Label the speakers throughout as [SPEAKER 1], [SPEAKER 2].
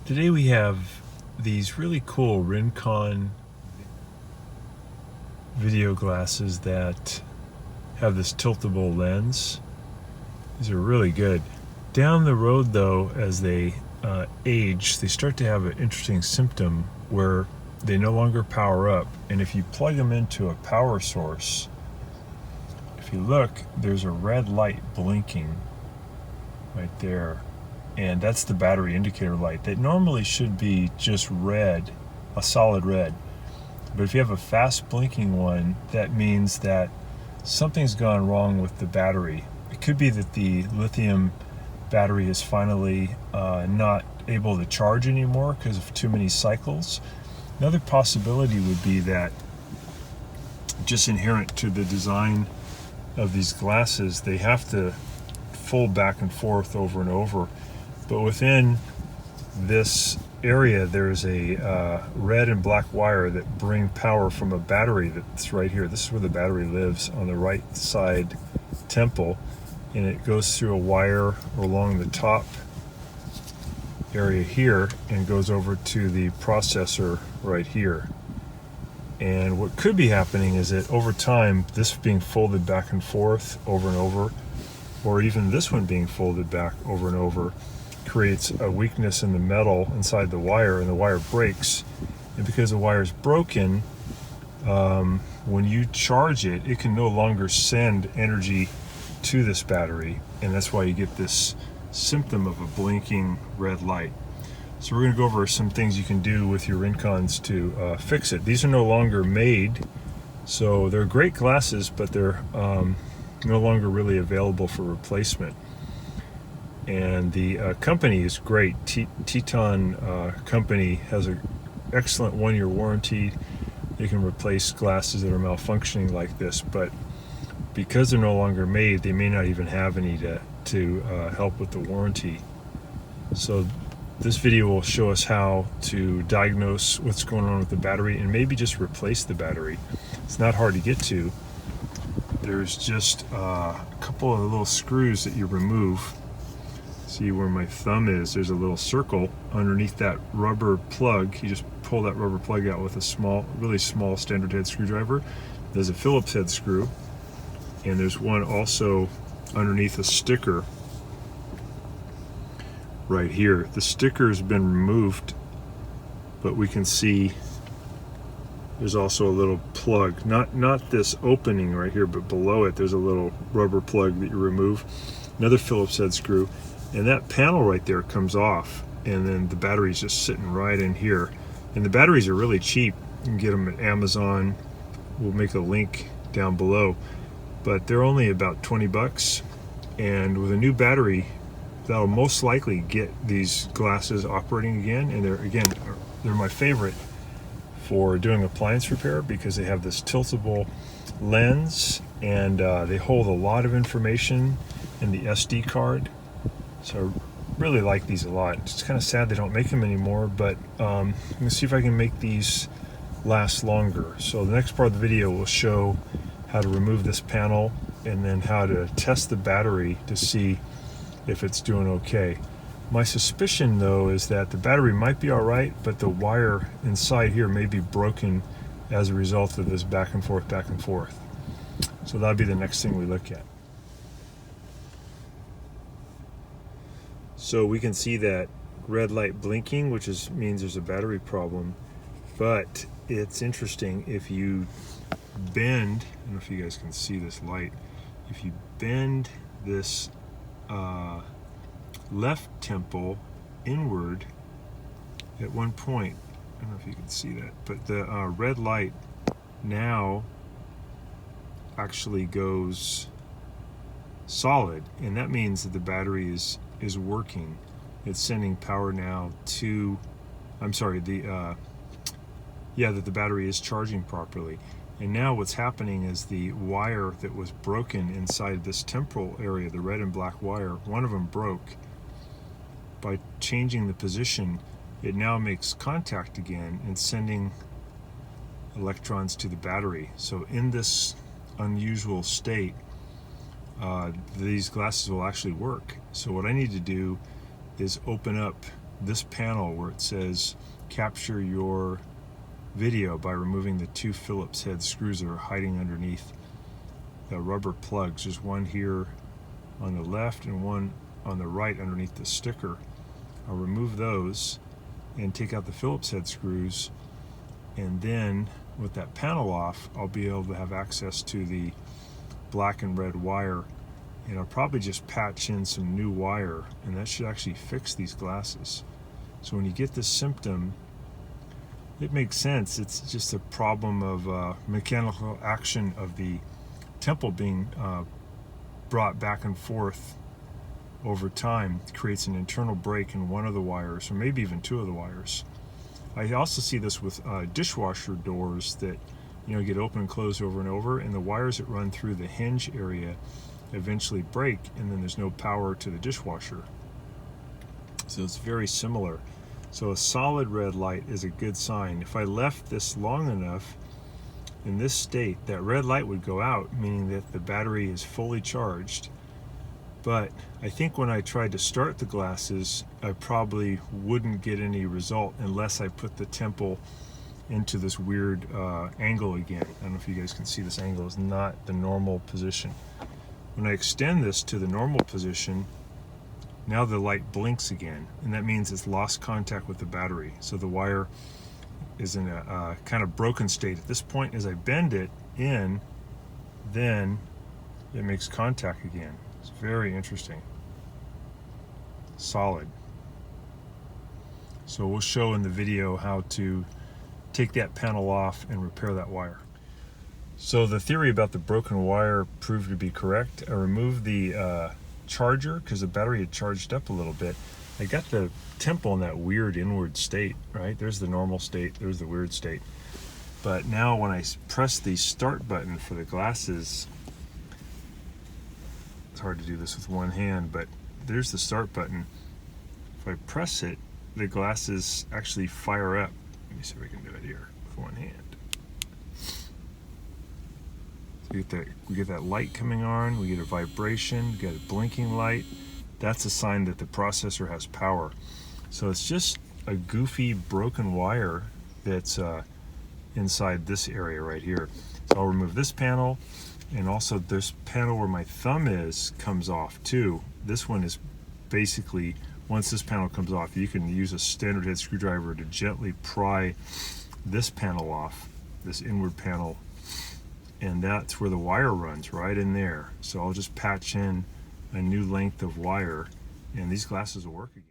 [SPEAKER 1] Today we have these really cool Rincon video glasses that have this tiltable lens. These are really good. Down the road though, as they age, they start to have an interesting symptom where they no longer power up, and if you plug them into a power source, if you look, there's a red light blinking right there, and that's the battery indicator light that normally should be just red, a solid red. But if you have a fast blinking one, that means that something's gone wrong with the battery. It could be that the lithium battery is finally not able to charge anymore because of too many cycles. Another possibility would be that, just inherent to the design of these glasses, they have to fold back and forth over and over. But within this area, there's a red and black wire that bring power from a battery that's right here. This is where the battery lives, on the right side temple, and it goes through a wire along the top area here and goes over to the processor right here. And what could be happening is that over time, this being folded back and forth over and over, or even this one being folded back over and over, creates a weakness in the metal inside the wire, and the wire breaks. And because the wire is broken, when you charge it, it can no longer send energy to this battery, and that's why you get this symptom of a blinking red light. So we're going to go over some things you can do with your Rincons to fix it. These are no longer made, so they're great glasses, but they're no longer really available for replacement. And the company is great. Teton company has an excellent 1-year warranty. They can replace glasses that are malfunctioning like this, but because they're no longer made, they may not even have any to help with the warranty. So this video will show us how to diagnose what's going on with the battery and maybe just replace the battery. It's not hard to get to. There's just a couple of little screws that you remove. See where my thumb is, there's a little circle underneath that rubber plug. You just pull that rubber plug out with a really small standard head screwdriver. There's a Philipshead screw, and there's one also underneath a sticker right here. The sticker has been removed, but we can see there's also a little plug, not this opening right here, but below it there's a little rubber plug that you remove. Another Phillips head screw, and that panel right there comes off, and then the battery's just sitting right in here. And the batteries are really cheap. You can get them at Amazon. We'll make a link down below, but they're only about 20 bucks, and with a new battery that'll most likely get these glasses operating again. And they're my favorite for doing appliance repair because they have this tiltable lens, and they hold a lot of information in the SD card. So I really like these a lot. It's kind of sad they don't make them anymore, but I'm gonna see if I can make these last longer. So the next part of the video will show how to remove this panel and then how to test the battery to see if it's doing okay. My suspicion though is that the battery might be all right, but the wire inside here may be broken as a result of this back and forth, back and forth. So that'll be the next thing we look at. So we can see that red light blinking, which means there's a battery problem. But it's interesting, if you bend, I don't know if you guys can see this light, if you bend this left temple inward at one point, I don't know if you can see that, but the red light now actually goes solid, and that means that the battery is working. It's sending power now to, I'm sorry, that the battery is charging properly. And now what's happening is the wire that was broken inside this temporal area, the red and black wire, one of them broke. By changing the position, it now makes contact again and sending electrons to the battery. So in this unusual state, these glasses will actually work. So what I need to do is open up this panel where it says capture your video by removing the two Philipshead screws that are hiding underneath the rubber plugs. There's one here on the left and one on the right underneath the sticker. I'll remove those and take out the Philipshead screws, and then with that panel off, I'll be able to have access to the black and red wire, and I'll probably just patch in some new wire, and that should actually fix these glasses. So when you get this symptom, it makes sense. It's just a problem of mechanical action of the temple being brought back and forth over time. It creates an internal break in one of the wires, or maybe even two of the wires. I also see this with dishwasher doors that get open and closed over and over, and the wires that run through the hinge area eventually break, and then there's no power to the dishwasher. So it's very similar. So a solid red light is a good sign. If I left this long enough in this state, that red light would go out, meaning that the battery is fully charged. But I think when I tried to start the glasses, I probably wouldn't get any result unless I put the temple into this weird angle again. I don't know if you guys can see this angle is not the normal position. When I extend this to the normal position, now the light blinks again, and that means it's lost contact with the battery. So the wire is in a kind of broken state. At this point, as I bend it in, then it makes contact again. It's very interesting. Solid. So we'll show in the video how to take that panel off and repair that wire. So the theory about the broken wire proved to be correct. I removed the charger because the battery had charged up a little bit. I got the temple in that weird inward state, right? There's the normal state, there's the weird state. But now when I press the start button for the glasses, it's hard to do this with one hand, but there's the start button. If I press it, the glasses actually fire up. Let me see if we can do it here with one hand. So we get that light coming on, we get a vibration, we get a blinking light. That's a sign that the processor has power. So it's just a goofy broken wire that's inside this area right here. So I'll remove this panel, and also this panel where my thumb is comes off too. This one is basically, once this panel comes off, you can use a standard head screwdriver to gently pry this panel off, this inward panel, and that's where the wire runs, right in there. So I'll just patch in a new length of wire, and these glasses will work again.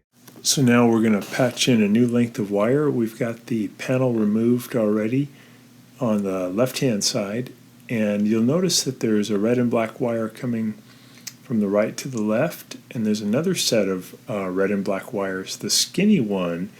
[SPEAKER 1] So now we're going to patch in a new length of wire. We've got the panel removed already on the left-hand side, and you'll notice that there's a red and black wire coming from the right to the left, and there's another set of red and black wires. The skinny one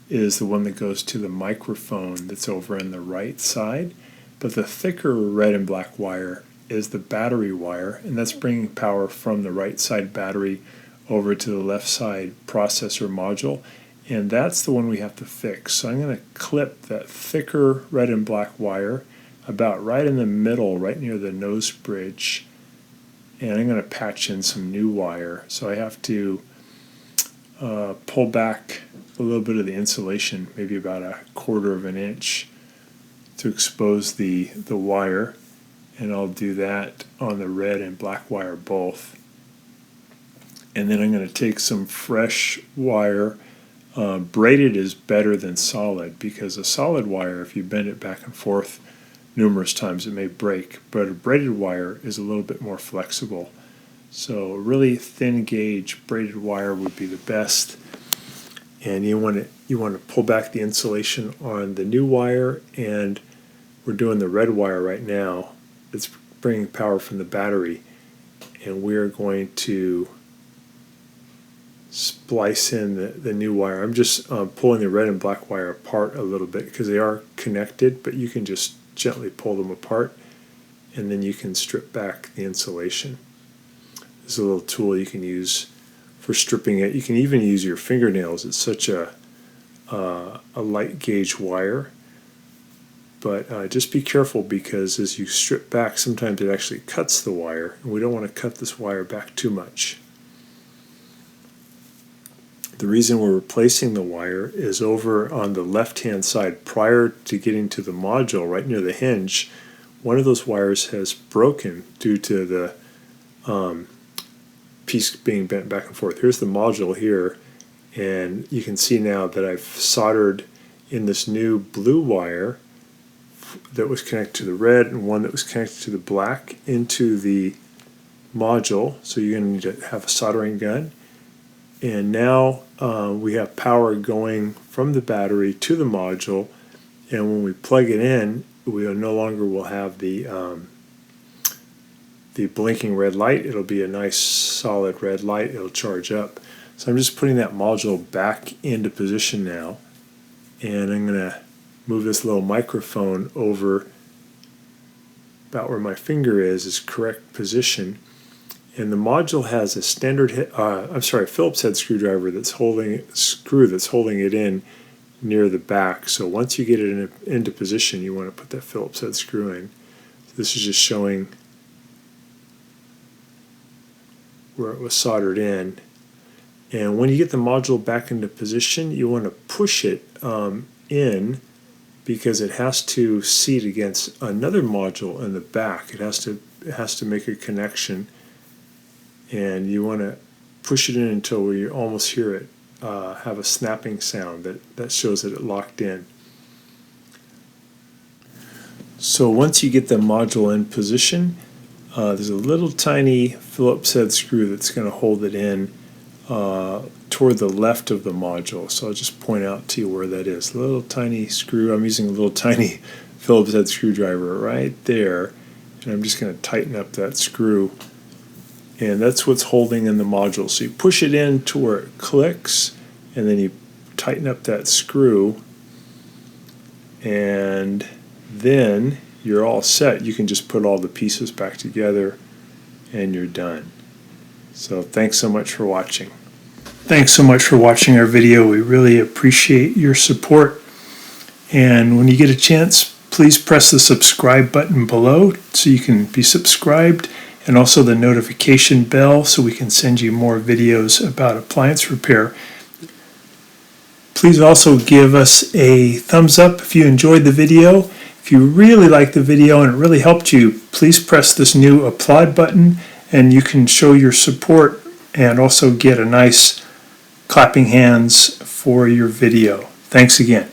[SPEAKER 1] is the one that goes to the microphone that's over on the right side, but the thicker red and black wire is the battery wire, and that's bringing power from the right side battery over to the left side processor module, and that's the one we have to fix. So I'm going to clip that thicker red and black wire about right in the middle, right near the nose bridge, and I'm going to patch in some new wire. So I have to pull back a little bit of the insulation, maybe about 1/4 of an inch, to expose the wire, and I'll do that on the red and black wire both. And then I'm going to take some fresh wire. Braided is better than solid, because a solid wire, if you bend it back and forth numerous times, it may break, but a braided wire is a little bit more flexible. So a really thin gauge braided wire would be the best, and you want to pull back the insulation on the new wire, and we're doing the red wire right now. It's bringing power from the battery, and we're going to splice in the new wire. I'm just pulling the red and black wire apart a little bit because they are connected, but you can just gently pull them apart, and then you can strip back the insulation. There's a little tool you can use for stripping it. You can even use your fingernails. It's such a light gauge wire, but just be careful, because as you strip back, sometimes it actually cuts the wire, and we don't want to cut this wire back too much. The reason we're replacing the wire is over on the left-hand side prior to getting to the module, right near the hinge. One of those wires has broken due to the piece being bent back and forth. Here's the module here, and you can see now that I've soldered in this new blue wire that was connected to the red and one that was connected to the black into the module. So you're going to need to have a soldering gun. And now we have power going from the battery to the module, and when we plug it in, we no longer will have the blinking red light. It'll be a nice solid red light. It'll charge up. So I'm just putting that module back into position now, and I'm going to move this little microphone over about where my finger is correct position. And the module has a standard Philipshead screwdriver that's holding it in near the back. So once you get it into position, you want to put that Philipshead screw in. So this is just showing where it was soldered in. And when you get the module back into position, you want to push it in, because it has to seat against another module in the back. It has to make a connection, and you want to push it in until you almost hear it have a snapping sound that shows that it locked in. So once you get the module in position, there's a little tiny Philipshead screw that's going to hold it in toward the left of the module. So I'll just point out to you where that is. A little tiny screw. I'm using a little tiny Philipshead screwdriver right there, and I'm just going to tighten up that screw, and that's what's holding in the module. So you push it in to where it clicks, and then you tighten up that screw, and then you're all set. You can just put all the pieces back together and you're done. So thanks so much for watching. Thanks so much for watching our video. We really appreciate your support. And when you get a chance, please press the subscribe button below so you can be subscribed, and also the notification bell so we can send you more videos about appliance repair. Please also give us a thumbs up if you enjoyed the video. If you really liked the video and it really helped you, please press this new applaud button, and you can show your support and also get a nice clapping hands for your video. Thanks again.